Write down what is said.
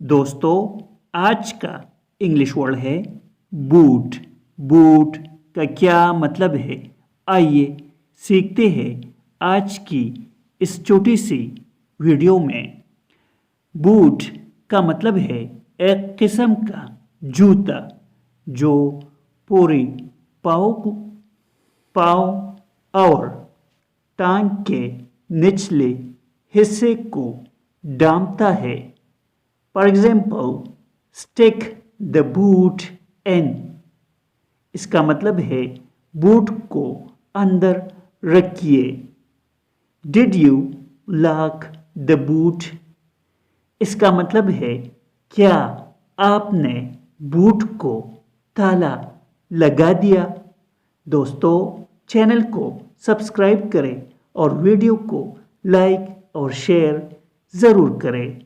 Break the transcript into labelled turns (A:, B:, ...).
A: दोस्तों, आज का इंग्लिश वर्ड है बूट। बूट का क्या मतलब है? आइए सीखते हैं आज की इस छोटी सी वीडियो में। बूट का मतलब है एक किस्म का जूता जो पूरी पाँव और टांग के निचले हिस्से को ढांपता है। For example, stick the boot in. इसका मतलब है बूट को अंदर रखिए। Did you lock the boot? इसका मतलब है क्या आपने बूट को ताला लगा दिया? दोस्तों, चैनल को सब्सक्राइब करें और वीडियो को लाइक और शेयर ज़रूर करें।